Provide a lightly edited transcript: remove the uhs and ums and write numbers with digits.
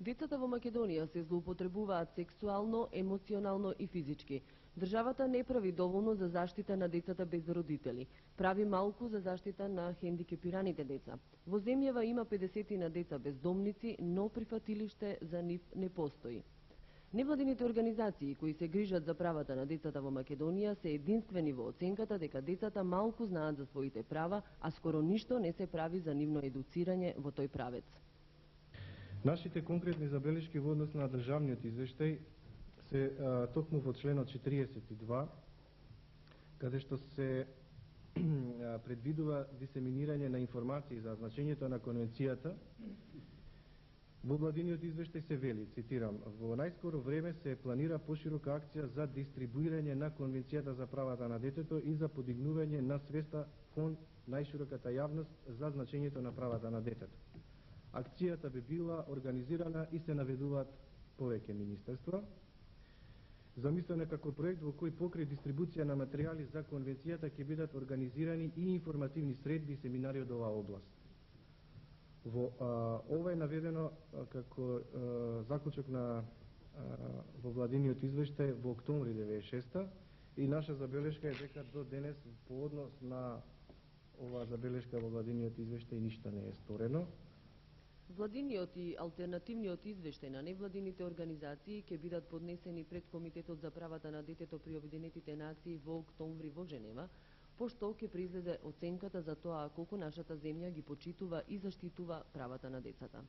Децата во Македонија се злоупотребуваат сексуално, емоционално и физички. Државата не прави доволно за заштита на децата без родители. Прави малку за заштита на хендикепираните деца. Во земјава има 50 на деца бездомници, но прифатилиште за нив не постои. Невладините организации кои се грижат за правата на децата во Македонија се единствени во оценката дека децата малку знаат за своите права, а скоро ништо не се прави за нивно едуцирање во тој правец. Нашите конкретни забелешки во однос на државниот извештај се токму во членот 42, каде што се предвидува дисеминирање на информации за значењето на конвенцијата. Во владиниот извештај се вели, цитирам: во најскоро време се планира поширока акција за дистрибуирање на Конвенцијата за правата на детето и за подигнување на свеста кон најшироката јавност за значењето на правата на детето. Акцијата би била организирана и се наведуваат повеќе министерства. Замислена како проект во кој покрај дистрибуција на материјали за конвенцијата ќе бидат организирани и информативни средби и семинари од оваа област. Ова е наведено како заклучок во владиниот извештај во октомври 96 и наша забелешка е дека до денес по однос на оваа забелешка во владиниот извештај ништо не е сторено. Владиниот и алтернативниот извештај на невладините организации ќе бидат поднесени пред Комитетот за правата на детето при Обединетите нации во октомври во Женева, пошто ќе произлезе оценката за тоа колку нашата земја ги почитува и заштитува правата на децата.